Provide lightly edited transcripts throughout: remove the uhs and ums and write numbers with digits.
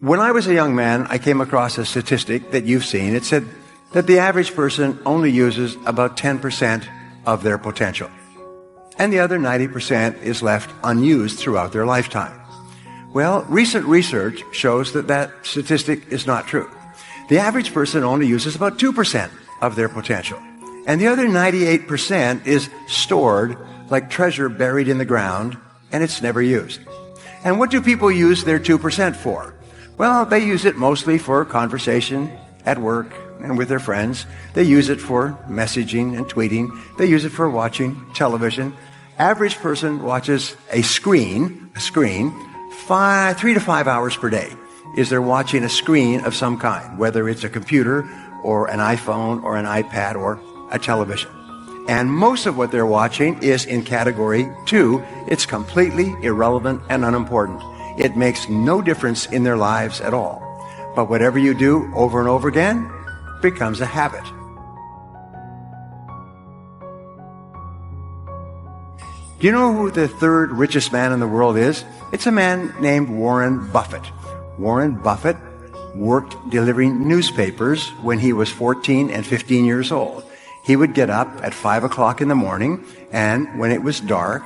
When I was a young man, I came across a statistic that you've seen. It said that the average person only uses about 10% of their potential, and the other 90% is left unused throughout their lifetime. Well, recent research shows that that statistic is not true. The average person only uses about 2% of their potential, and the other 98% is stored like treasure buried in the ground, and it's never used. And what do people use their 2% for? Well, they use it mostly for conversation at work and with their friends. They use it for messaging and tweeting. They use it for watching television. Average person watches a screen, 3 to 5 hours per day. Is they're watching a screen of some kind, whether it's a computer or an iPhone or an iPad or a television. And most of what they're watching is in category 2. It's completely irrelevant and unimportant. It makes no difference in their lives at all. But whatever you do over and over again becomes a habit. Do you know who the third richest man in the world is? It's a man named Warren Buffett. Warren Buffett worked delivering newspapers when he was 14 and 15 years old. He would get up at 5 o'clock in the morning, and when it was dark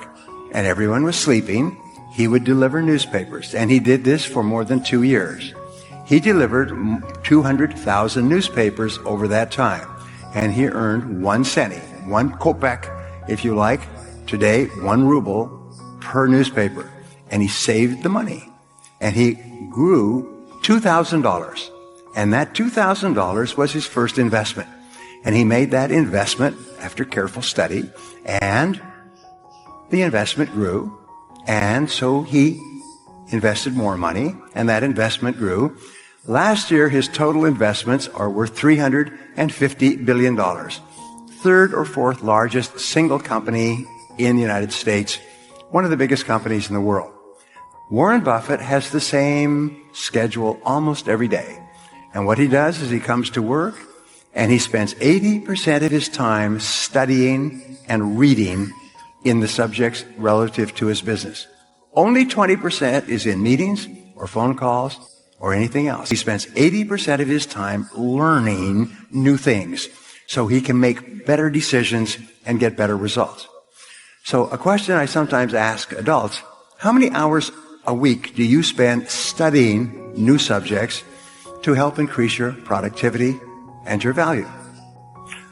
and everyone was sleeping, he would deliver newspapers. And he did this for more than 2 years. He delivered 200,000 newspapers over that time, and he earned 1 cent, 1 kopeck, if you like, today 1 ruble per newspaper. And he saved the money, and he grew $2,000, and that $2,000 was his first investment. And he made that investment after careful study, and the investment grew, and so he invested more money, and that investment grew. Last year, his total investments are worth $350 billion. Third or fourth largest single company in the United States, one of the biggest companies in the world. Warren Buffett has the same schedule almost every day. And what he does is he comes to work, and he spends 80% of his time studying and reading in the subjects relative to his business. Only 20% is in meetings or phone calls or anything else. He spends 80% of his time learning new things so he can make better decisions and get better results. So a question I sometimes ask adults, how many hours a week do you spend studying new subjects to help increase your productivity and your value?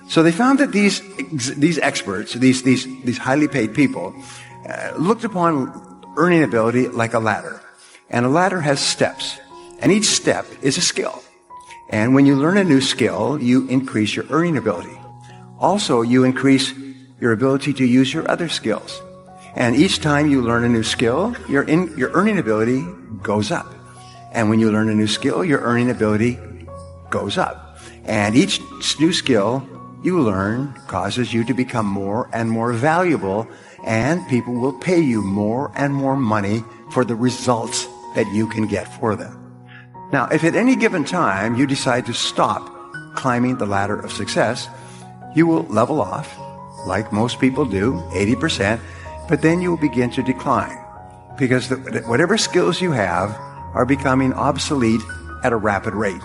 So they found that these experts, these highly paid people, looked upon earning ability like a ladder. And a ladder has steps, and each step is a skill. And when you learn a new skill, you increase your earning ability. Also, you increase your ability to use your other skills. And each time you learn a new skill, your earning ability goes up. And when you learn a new skill, your earning ability goes up. And each new skill you learn causes you to become more and more valuable, and people will pay you more and more money for the results that you can get for them. Now, if at any given time you decide to stop climbing the ladder of success, you will level off, like most people do, 80%, but then you will begin to decline, because whatever skills you have are becoming obsolete at a rapid rate.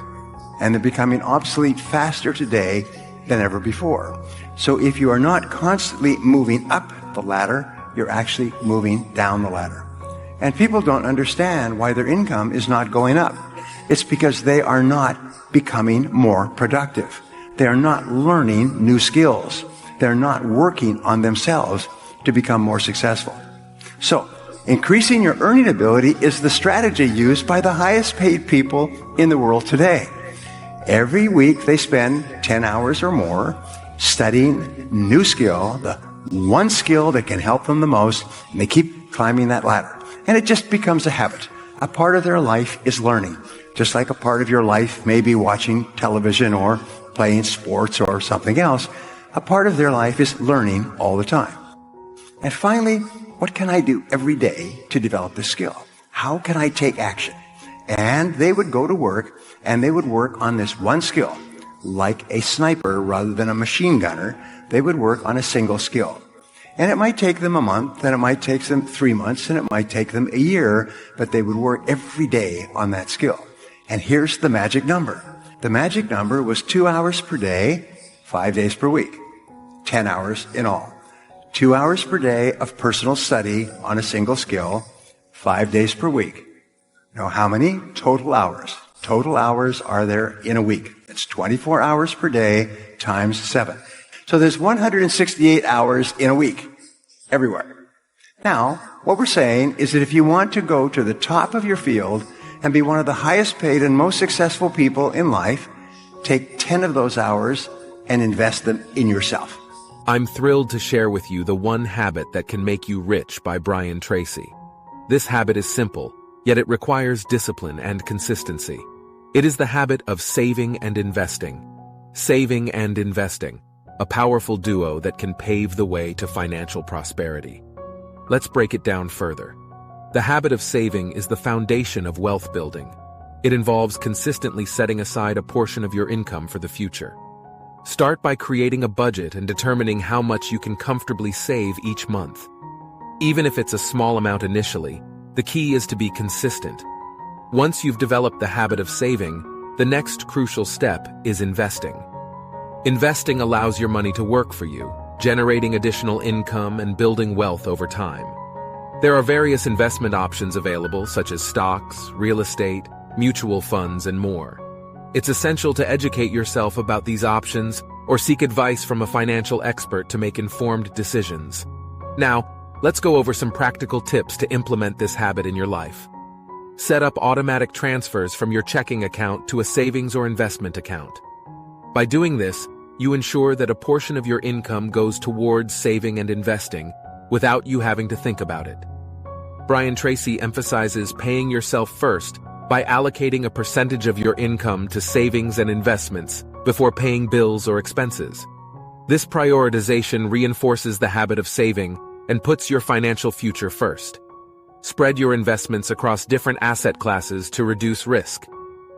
And they're becoming obsolete faster today than ever before. So if you are not constantly moving up the ladder, you're actually moving down the ladder. And people don't understand why their income is not going up. It's because they are not becoming more productive. They're not learning new skills. They're not working on themselves to become more successful. So, increasing your earning ability is the strategy used by the highest paid people in the world today. Every week they spend 10 hours or more studying new skill, the one skill that can help them the most, and they keep climbing that ladder. And it just becomes a habit. A part of their life is learning. Just like a part of your life may be watching television or playing sports or something else, a part of their life is learning all the time. And finally, what can I do every day to develop this skill? How can I take action? And they would go to work, and they would work on this one skill. Like a sniper rather than a machine gunner, they would work on a single skill. And it might take them a month, and it might take them 3 months, and it might take them a year, but they would work every day on that skill. And here's the magic number. The magic number was 2 hours per day, 5 days per week, 10 hours in all. 2 hours per day of personal study on a single skill, 5 days per week. Know how many total hours? Total hours are there in a week. It's 24 hours per day times 7. So there's 168 hours in a week, everywhere. Now, what we're saying is that if you want to go to the top of your field and be one of the highest paid and most successful people in life, take 10 of those hours and invest them in yourself. I'm thrilled to share with you the one habit that can make you rich by Brian Tracy. This habit is simple, yet it requires discipline and consistency. It is the habit of saving and investing. Saving and investing, a powerful duo that can pave the way to financial prosperity. Let's break it down further. The habit of saving is the foundation of wealth building. It involves consistently setting aside a portion of your income for the future. Start by creating a budget and determining how much you can comfortably save each month. Even if it's a small amount initially, the key is to be consistent. Once you've developed the habit of saving, the next crucial step is investing. Investing allows your money to work for you, generating additional income and building wealth over time. There are various investment options available, such as stocks, real estate, mutual funds, and more. It's essential to educate yourself about these options or seek advice from a financial expert to make informed decisions. Now, let's go over some practical tips to implement this habit in your life. Set up automatic transfers from your checking account to a savings or investment account. By doing this, you ensure that a portion of your income goes towards saving and investing without you having to think about it. Brian Tracy emphasizes paying yourself first by allocating a percentage of your income to savings and investments before paying bills or expenses. This prioritization reinforces the habit of saving and puts your financial future first. Spread your investments across different asset classes to reduce risk.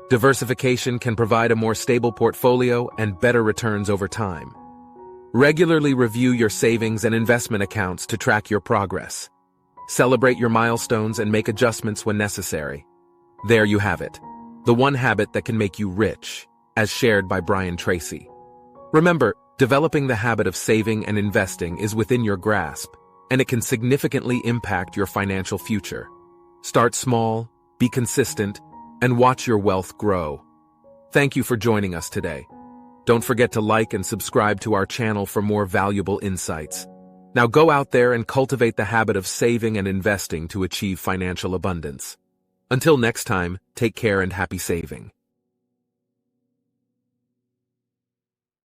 Diversification can provide a more stable portfolio and better returns over time. Regularly review your savings and investment accounts to track your progress. Celebrate your milestones and make adjustments when necessary. There you have it, the one habit that can make you rich, as shared by Brian Tracy. Remember, developing the habit of saving and investing is within your grasp, and it can significantly impact your financial future. Start small, be consistent, and watch your wealth grow. Thank you for joining us today. Don't forget to like and subscribe to our channel for more valuable insights. Now go out there and cultivate the habit of saving and investing to achieve financial abundance. Until next time, take care and happy saving.